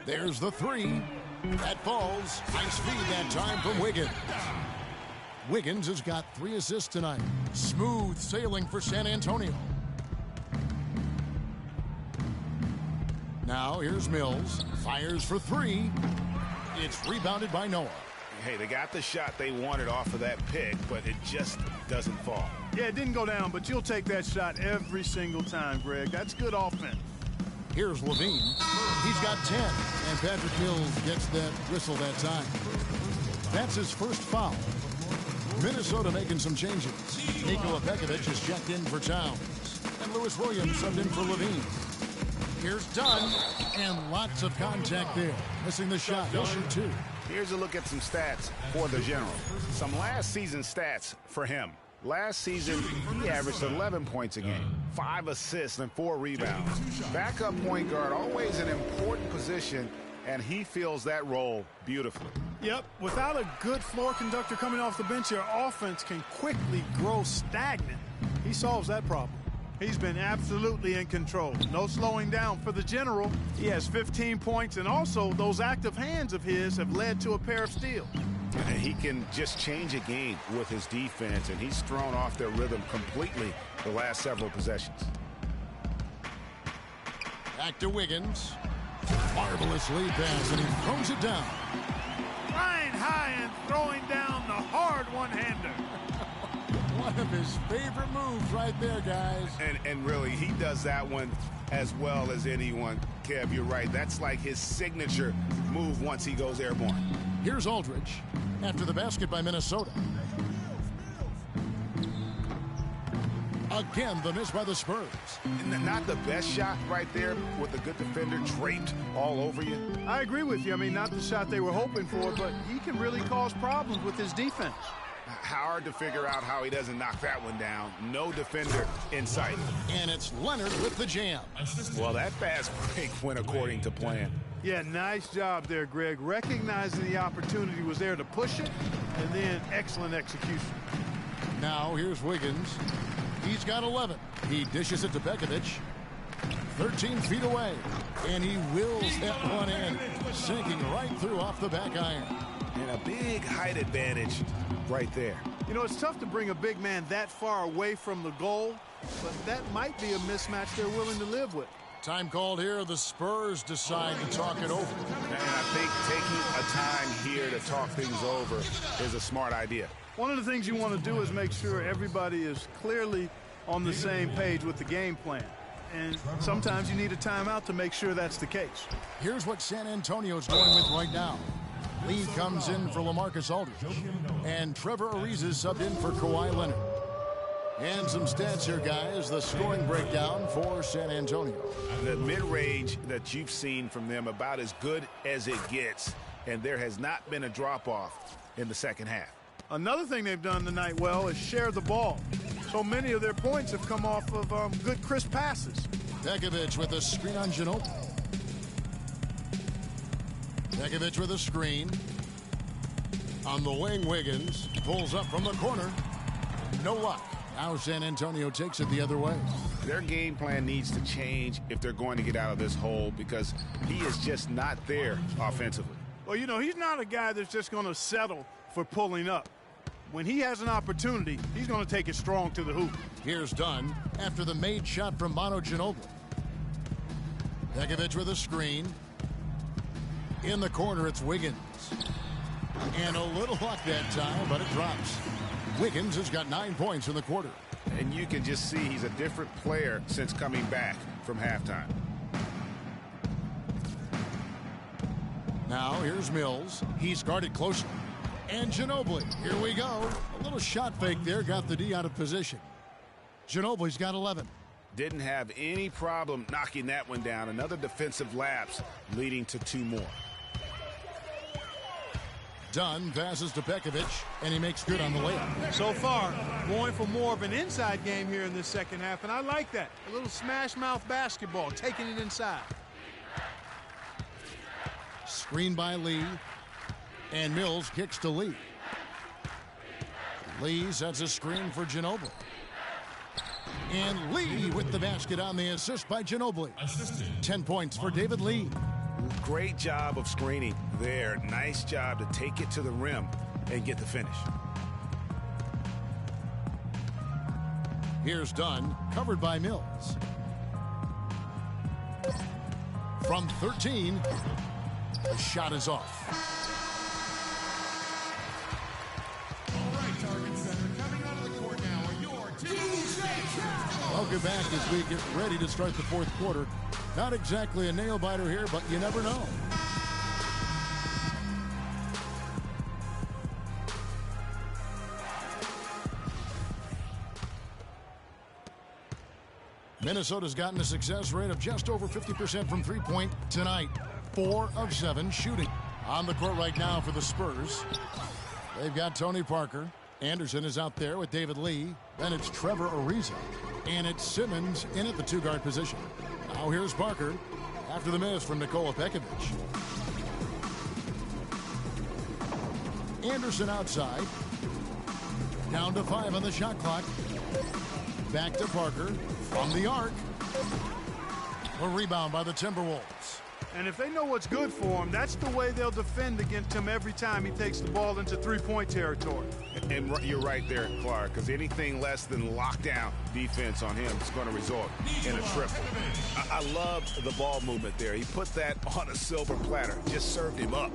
Speaker 2: There's the three. That falls. Nice feed that time from Wiggins. Wiggins has got 3 assists tonight. Smooth sailing for San Antonio. Now here's Mills. Fires for 3. It's rebounded by Noah.
Speaker 3: Hey, they got the shot they wanted off of that pick, but it just doesn't fall.
Speaker 4: Yeah, it didn't go down, but you'll take that shot every single time, Greg. That's good offense.
Speaker 2: Here's Levine. He's got 10, and Patrick Mills gets that whistle that time. That's his first foul. Minnesota making some changes. Nikola Pekovic is checked in for Towns, and Lewis Williams subbed in for Levine. Here's Dunn, and lots of contact there. Missing the shot. He'll shoot 2.
Speaker 3: Here's a look at some stats for the General. Some last season stats for him. Last season, he averaged 11 points a game, 5 assists, and 4 rebounds. Backup point guard, always an important position, and he fills that role beautifully.
Speaker 4: Yep, without a good floor conductor coming off the bench, your offense can quickly grow stagnant. He solves that problem. He's been absolutely in control. No slowing down for the General. He has 15 points, and also those active hands of his have led to a pair of steals.
Speaker 3: And he can just change a game with his defense, and he's thrown off their rhythm completely the last several possessions.
Speaker 2: Back to Wiggins. Marvelous lead pass, and he throws it down.
Speaker 4: Flying high and throwing down the hard one-hander.
Speaker 2: One of his favorite moves right there, guys.
Speaker 3: And really, he does that one as well as anyone. Kev, you're right. That's like his signature move once he goes airborne.
Speaker 2: Here's Aldridge after the basket by Minnesota. Again, the miss by the Spurs.
Speaker 3: Not the best shot right there with a good defender draped all over you.
Speaker 4: I agree with you. I mean, not the shot they were hoping for, but he can really cause problems with his defense.
Speaker 3: Hard to figure out how he doesn't knock that one down. No defender in sight.
Speaker 2: And it's Leonard with the jam.
Speaker 3: Well, that fast break went according to plan.
Speaker 4: Yeah, nice job there, Greg. Recognizing the opportunity was there to push it, and then excellent execution.
Speaker 2: Now here's Wiggins. He's got 11. He dishes it to Pekovic. 13 feet away. And he wills that one in, sinking right through off the back iron.
Speaker 3: And a big height advantage right there.
Speaker 4: You know, it's tough to bring a big man that far away from the goal, but that might be a mismatch they're willing to live with.
Speaker 2: Time called here. The Spurs decide to talk it over.
Speaker 3: And I think taking a time here to talk things over is a smart idea.
Speaker 4: One of the things you want to do is make sure everybody is clearly on the same page with the game plan. And sometimes you need a timeout to make sure that's the case.
Speaker 2: Here's what San Antonio's going with right now. Lee comes in for LaMarcus Aldridge. And Trevor Ariza is subbed in for Kawhi Leonard. And some stats here, guys. The scoring breakdown for San Antonio.
Speaker 3: The mid-range that you've seen from them about as good as it gets. And there has not been a drop-off in the second half.
Speaker 4: Another thing they've done tonight well is share the ball. So many of their points have come off of good, crisp passes.
Speaker 2: Pekovic with a screen on Ginobili. Pekovic with a screen. On the wing, Wiggins pulls up from the corner. No luck. Now San Antonio takes it the other way.
Speaker 3: Their game plan needs to change if they're going to get out of this hole because he is just not there offensively.
Speaker 4: Well, you know, he's not a guy that's just going to settle for pulling up. When he has an opportunity, he's going to take it strong to the hoop.
Speaker 2: Here's Dunn after the made shot from Manu Ginobili. Pekovic with a screen. In the corner, it's Wiggins. And a little luck that time, but it drops. Wiggins has got 9 points in the quarter.
Speaker 3: And you can just see he's a different player since coming back from halftime.
Speaker 2: Now here's Mills. He's guarded closely. And Ginobili, here we go. A little shot fake there, got the D out of position. Ginobili's got 11.
Speaker 3: Didn't have any problem knocking that one down. Another defensive lapse leading to 2 more.
Speaker 2: Dunn passes to Pekovic, and he makes good on the layup.
Speaker 4: So far, going for more of an inside game here in this second half, and I like that. A little smash mouth basketball, taking it inside.
Speaker 2: Screen by Lee. And Mills kicks to Lee. Lee sets a screen for Ginobili. And Lee with the basket on the assist by Ginobili. 10 points for David Lee.
Speaker 3: Great job of screening there. Nice job to take it to the rim and get the finish.
Speaker 2: Here's Dunn, covered by Mills. From 13, the shot is off. Welcome back as we get ready to start the fourth quarter. Not exactly a nail-biter here, but you never know. Minnesota's gotten a success rate of just over 50% from three-point tonight. 4 of 7 shooting. On the court right now for the Spurs, they've got Tony Parker. Anderson is out there with David Lee. Then it's Trevor Ariza. And it's Simmons in at the two-guard position. Now here's Parker after the miss from Nikola Pekovic. Anderson outside. Down to 5 on the shot clock. Back to Parker from the arc. A rebound by the Timberwolves.
Speaker 4: And if they know what's good for him, that's the way they'll defend against him every time he takes the ball into three-point territory.
Speaker 3: And you're right there, Clark, because anything less than lockdown defense on him is going to result in a triple. I love the ball movement there. He put that on a silver platter, just served him up.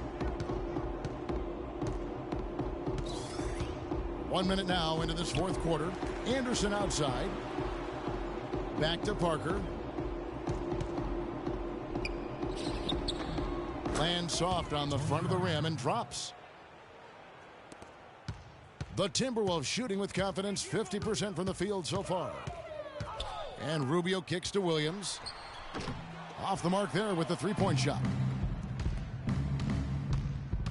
Speaker 2: 1 minute now into this fourth quarter. Anderson outside. Back to Parker. Lands soft on the front of the rim and drops. The Timberwolves shooting with confidence, 50% from the field so far. And Rubio kicks to Williams. Off the mark there with the three-point shot.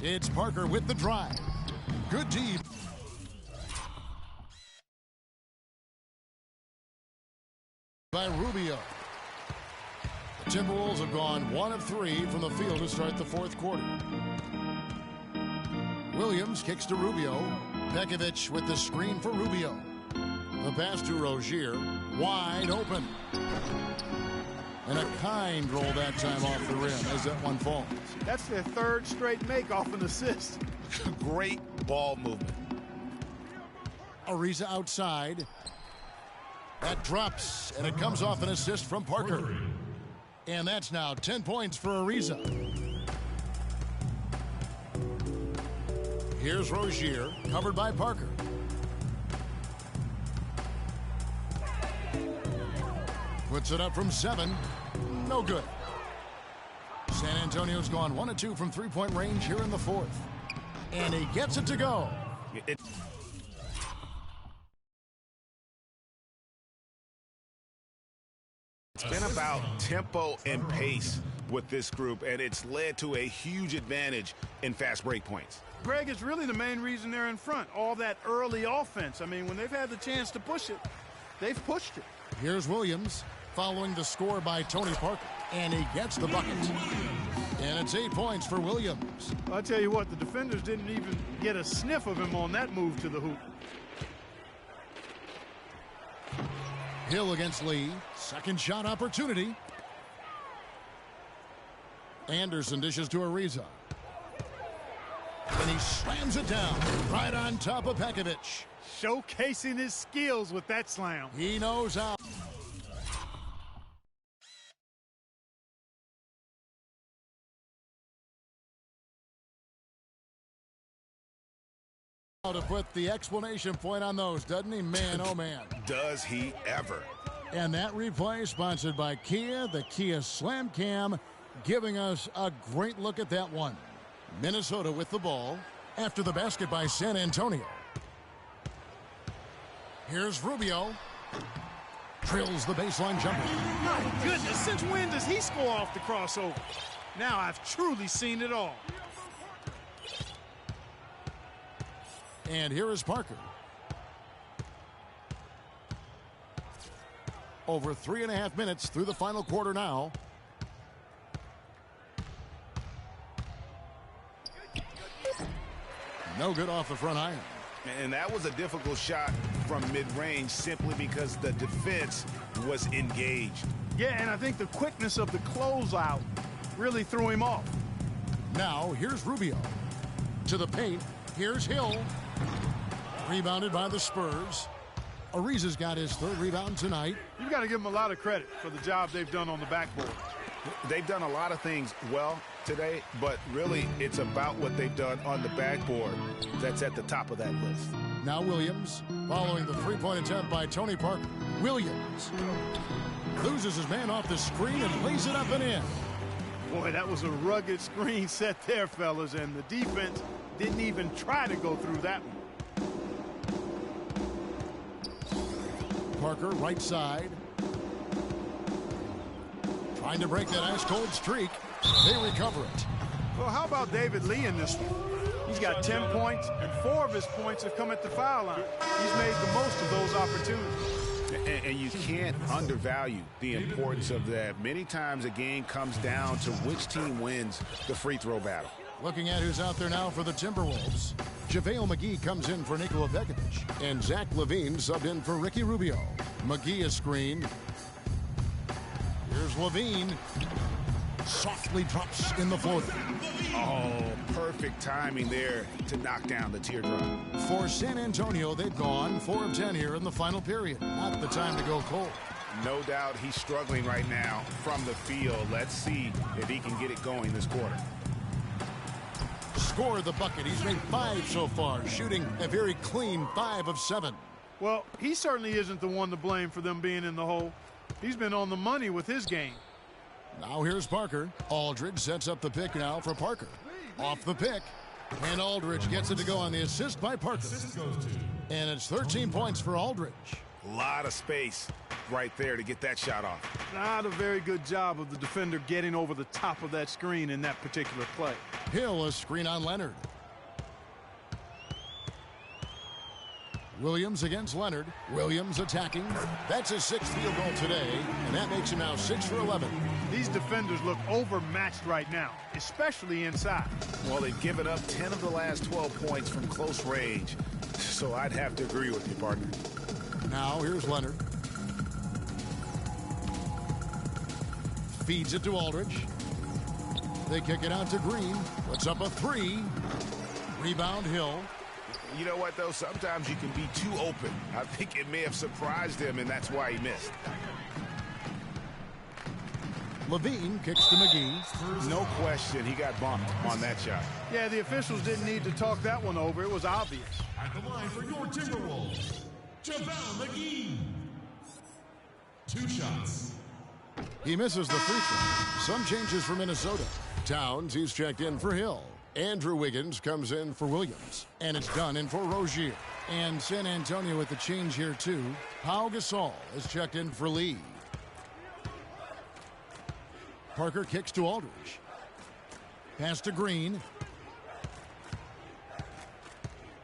Speaker 2: It's Parker with the drive. Good deep. By Rubio. The Timberwolves have gone 1 of 3 from the field to start the fourth quarter. Williams kicks to Rubio. Pekovic with the screen for Rubio. The pass to Rozier. Wide open. And a kind roll that time off the rim as that one falls.
Speaker 4: That's their third straight make off an assist.
Speaker 3: Great ball movement.
Speaker 2: Ariza outside. That drops, and it comes off an assist from Parker. And that's now 10 points for Ariza. Here's Rozier, covered by Parker. Puts it up from 7. No good. San Antonio's gone 1 of 2 from three-point range here in the fourth. And he gets it to go.
Speaker 3: It's been about tempo and pace with this group, and it's led to a huge advantage in fast break points.
Speaker 4: Greg, is really the main reason they're in front. All that early offense. I mean, when they've had the chance to push it, they've pushed it.
Speaker 2: Here's Williams following the score by Tony Parker, and he gets the bucket. And it's 8 points for Williams.
Speaker 4: I'll tell you what, the defenders didn't even get a sniff of him on that move to the hoop.
Speaker 2: Hill against Lee. Second shot opportunity. Anderson dishes to Ariza. And he slams it down right on top of Pekovic.
Speaker 4: Showcasing his skills with that slam.
Speaker 2: He knows how. To put the exclamation point on those, doesn't he? Man, oh man.
Speaker 3: Does he ever.
Speaker 2: And that replay sponsored by Kia, the Kia Slam Cam, giving us a great look at that one. Minnesota with the ball after the basket by San Antonio. Here's Rubio. Drills the baseline jumper.
Speaker 4: My goodness, since when does he score off the crossover? Now I've truly seen it all.
Speaker 2: And here is Parker. Over 3.5 minutes through the final quarter now. No good off the front iron.
Speaker 3: And that was a difficult shot from mid-range simply because the defense was engaged.
Speaker 4: Yeah, and I think the quickness of the closeout really threw him off.
Speaker 2: Now, here's Rubio. To the paint, here's Hill. Rebounded by the Spurs. Ariza's got his third rebound tonight.
Speaker 4: You've got to give them a lot of credit for the job they've done on the backboard.
Speaker 3: They've done a lot of things well today, but really it's about what they've done on the backboard that's at the top of that list.
Speaker 2: Now Williams, following the three-point attempt by Tony Parker. Williams loses his man off the screen and lays it up and in.
Speaker 4: Boy, that was a rugged screen set there, fellas, and the defense didn't even try to go through that one.
Speaker 2: Parker, right side. Trying to break that ice-cold streak. They recover it.
Speaker 4: Well, how about David Lee in this one? He's got 10 points, and 4 of his points have come at the foul line. He's made the most of those opportunities.
Speaker 3: And you can't undervalue the importance of that. Many times a game comes down to which team wins the free throw battle.
Speaker 2: Looking at who's out there now for the Timberwolves. JaVale McGee comes in for Nikola Pekovic. And Zach LaVine subbed in for Ricky Rubio. McGee is screened. Here's LaVine. Softly drops in the floater.
Speaker 3: Oh, perfect timing there to knock down the teardrop.
Speaker 2: For San Antonio, they've gone 4 of 10 here in the final period. Not the time to go cold.
Speaker 3: No doubt he's struggling right now from the field. Let's see if he can get it going this quarter.
Speaker 2: Score the bucket. He's made 5 so far, shooting a very clean 5 of 7.
Speaker 4: Well, he certainly isn't the one to blame for them being in the hole. He's been on the money with his game.
Speaker 2: Now here's Parker. Aldridge sets up the pick now for Parker. Off the pick. And Aldridge gets it to go on the assist by Parker. And it's 13 points for Aldridge.
Speaker 3: A lot of space right there to get that shot off.
Speaker 4: Not a very good job of the defender getting over the top of that screen in that particular play.
Speaker 2: Hill, a screen on Leonard. Williams against Leonard. Williams attacking. That's his 6th field goal today, and that makes him now 6 for 11.
Speaker 4: These defenders look overmatched right now, especially inside.
Speaker 3: Well, they've given up 10 of the last 12 points from close range, so I'd have to agree with you, partner.
Speaker 2: Now here's Leonard. Feeds it to Aldridge. They kick it out to Green. Puts up a 3. Rebound Hill.
Speaker 3: You know what, though? Sometimes you can be too open. I think it may have surprised him, and that's why he missed.
Speaker 2: LaVine kicks to McGee.
Speaker 3: No question, he got bumped on that shot.
Speaker 4: Yeah, the officials didn't need to talk that one over. It was obvious.
Speaker 1: At the line for your Timberwolves, JaVale McGee. 2 shots.
Speaker 2: He misses the free throw. Some changes for Minnesota. Towns, he's checked in for Hill. Andrew Wiggins comes in for Williams. And it's done in for Rozier. And San Antonio with the change here, too. Pau Gasol is checked in for Lee. Parker kicks to Aldridge. Pass to Green.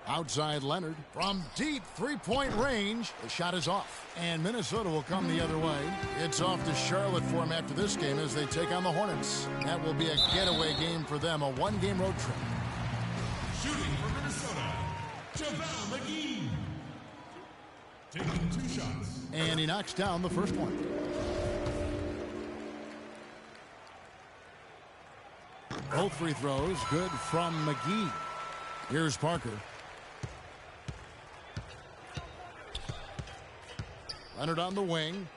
Speaker 2: Outside Leonard from deep three-point range. The shot is off. And Minnesota will come the other way. It's off to Charlotte for them after this game as they take on the Hornets. That will be a getaway game for them, a 1-game road trip.
Speaker 1: Shooting for Minnesota, JaVale McGee. Taking 2 shots.
Speaker 2: And he knocks down the first one. Both free throws good from McGee. Here's Parker. Leonard on the wing.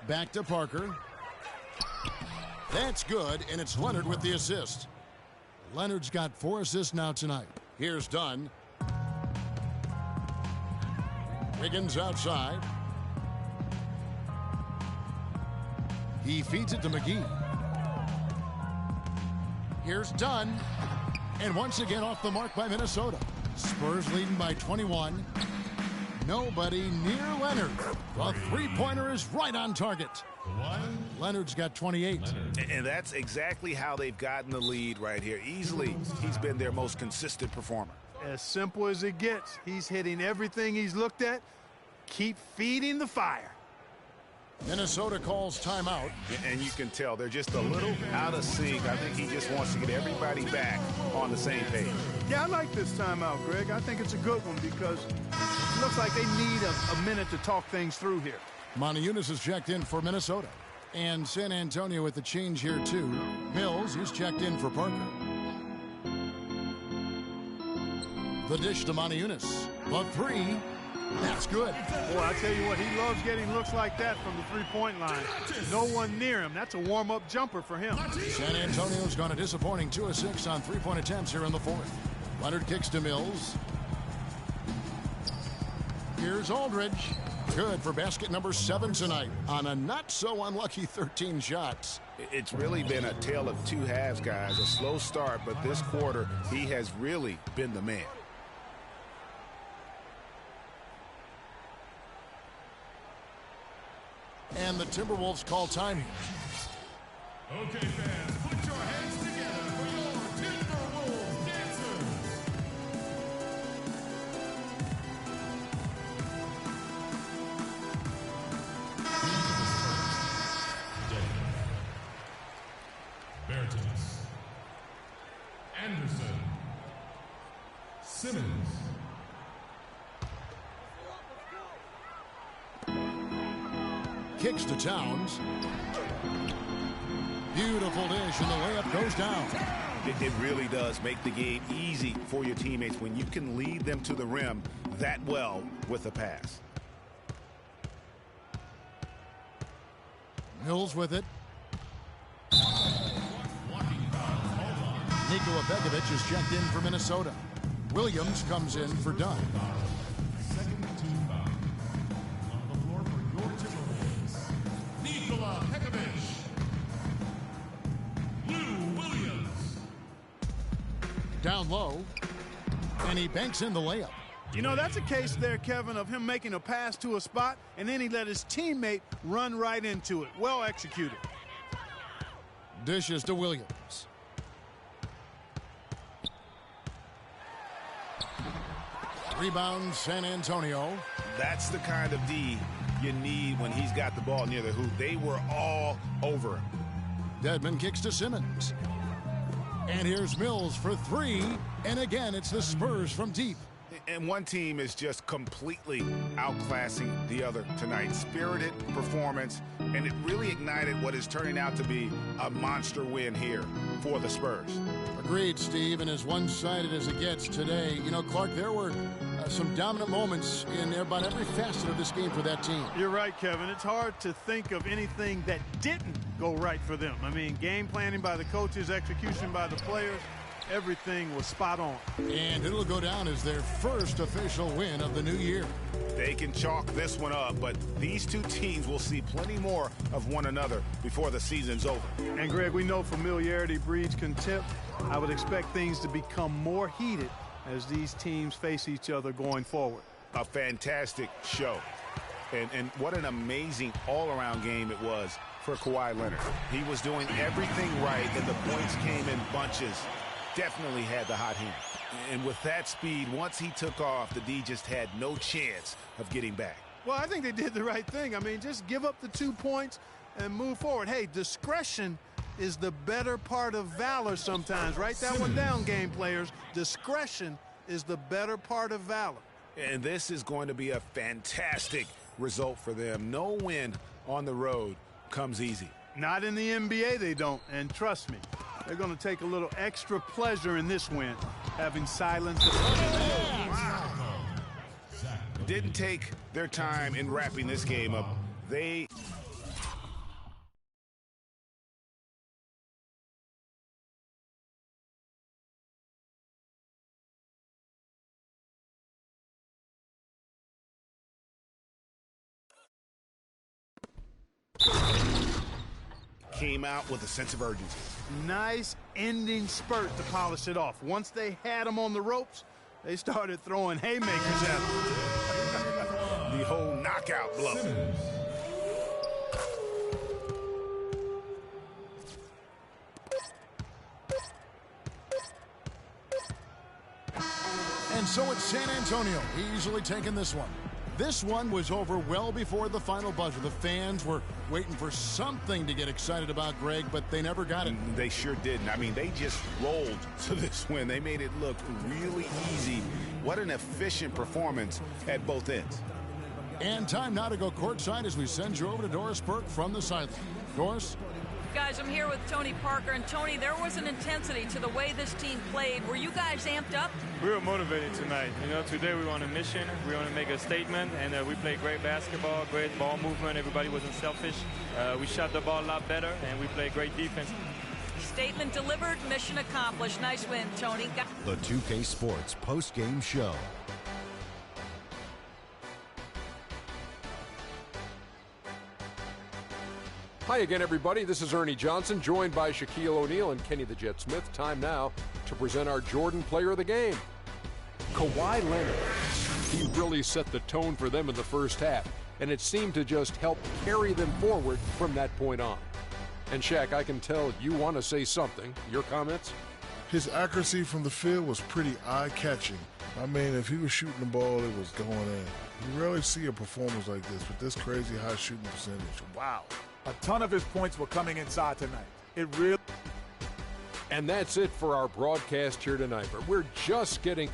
Speaker 2: Back to Parker. That's good, and it's Leonard with the assist. Leonard's got 4 assists now tonight. Here's Dunn. Wiggins outside. He feeds it to McGee. Here's Dunn. And once again off the mark by Minnesota. Spurs leading by 21. Nobody near Leonard. The three-pointer is right on target. Leonard's got 28.
Speaker 3: And that's exactly how they've gotten the lead right here. Easily, he's been their most consistent performer.
Speaker 4: As simple as it gets. He's hitting everything he's looked at. Keep feeding the fire.
Speaker 2: Minnesota calls timeout.
Speaker 3: And you can tell they're just a little out of sync. I think he just wants to get everybody back on the same page.
Speaker 4: Yeah, I like this timeout, Greg. I think it's a good one because looks like they need a minute to talk things through here.
Speaker 2: Montejunas is checked in for Minnesota. And San Antonio with the change here, too. Mills, he's checked in for Parker. The dish to Montejunas. The three. That's good.
Speaker 4: Boy, I tell you what, he loves getting looks like that from the three-point line. No one near him. That's a warm-up jumper for him.
Speaker 2: San Antonio's gone a disappointing 2 of 6 on three-point attempts here in the fourth. Leonard kicks to Mills. Here's Aldridge. Good for basket number 7 tonight on a not-so-unlucky 13 shots.
Speaker 3: It's really been a tale of two halves, guys. A slow start, but this quarter, he has really been the man.
Speaker 2: And the Timberwolves call time here.
Speaker 1: Okay, fans, put your hands together for your Timberwolves dancers. Bertens, Anderson, Simmons,
Speaker 2: kicks to Towns. Beautiful dish, and the layup goes down.
Speaker 3: It really does make the game easy for your teammates when you can lead them to the rim that well with a pass.
Speaker 2: Mills with it. Nikola Begovic is checked in for Minnesota. Williams comes in for Dunn.
Speaker 1: Second team foul. On the floor for your Timberwolves, Nikola Pekovic. Lou Williams.
Speaker 2: Down low, and he banks in the layup.
Speaker 4: You know, that's a case there, Kevin, of him making a pass to a spot, and then he let his teammate run right into it. Well executed.
Speaker 2: Dishes to Williams. Rebound, San Antonio.
Speaker 3: That's the kind of D you need when he's got the ball near the hoop. They were all over him.
Speaker 2: Dedmon kicks to Simmons. And here's Mills for 3. And again, it's the Spurs from deep.
Speaker 3: And one team is just completely outclassing the other tonight. Spirited performance, and it really ignited what is turning out to be a monster win here for the Spurs.
Speaker 2: Agreed, Steve, and as one-sided as it gets today. You know, Clark, there were some dominant moments in about every facet of this game for that team.
Speaker 4: You're right, Kevin. It's hard to think of anything that didn't go right for them. I mean, game planning by the coaches, execution by the players, everything was spot on.
Speaker 2: And it'll go down as their first official win of the new year.
Speaker 3: They can chalk this one up, but these two teams will see plenty more of one another before the season's over.
Speaker 4: And, Greg, we know familiarity breeds contempt. I would expect things to become more heated as these teams face each other going forward.
Speaker 3: A fantastic show. And what an amazing all-around game it was for Kawhi Leonard. He was doing everything right, and the points came in bunches. Definitely had the hot hand. And with that speed, once he took off, the D just had no chance of getting back.
Speaker 4: Well, I think they did the right thing. I mean, just give up the 2 points and move forward. Hey, discretion is the better part of valor sometimes. Write that one down, game players. Discretion is the better part of valor.
Speaker 3: And this is going to be a fantastic result for them. No win on the road comes easy.
Speaker 4: Not in the NBA, they don't. And trust me, they're going to take a little extra pleasure in this win, having silenced the
Speaker 3: wow. Didn't take their time in wrapping this game up. They came out with a sense of urgency.
Speaker 4: Nice ending spurt to polish it off. Once they had them on the ropes, they started throwing haymakers at them.
Speaker 3: The whole knockout blow.
Speaker 2: And so it's San Antonio easily taking this one. This one was over well before the final buzzer. The fans were waiting for something to get excited about, Greg, but they never got it.
Speaker 3: They sure didn't. I mean, they just rolled to this win. They made it look really easy. What an efficient performance at both ends.
Speaker 2: And time now to go courtside as we send you over to Doris Burke from the sideline. Doris?
Speaker 5: Guys, I'm here with Tony Parker. And Tony, there was an intensity to the way this team played. Were you guys amped up?
Speaker 12: We were motivated tonight. You know, today we were on a mission. We want to make a statement, and we played great basketball, great ball movement. Everybody wasn't selfish. We shot the ball a lot better, and we played great defense.
Speaker 5: Statement delivered, mission accomplished. Nice win, Tony.
Speaker 8: The 2K Sports post-game show.
Speaker 9: Hi again, everybody. This is Ernie Johnson, joined by Shaquille O'Neal and Kenny the Jet Smith. Time now to present our Jordan Player of the Game. Kawhi Leonard. He really set the tone for them in the first half, and it seemed to just help carry them forward from that point on. And Shaq, I can tell you want to say something. Your comments?
Speaker 11: His accuracy from the field was pretty eye-catching. I mean, if he was shooting the ball, it was going in. You rarely see a performance like this with this crazy high shooting percentage. Wow.
Speaker 10: A ton of his points were coming inside tonight. It really...
Speaker 9: And that's it for our broadcast here tonight. But we're just getting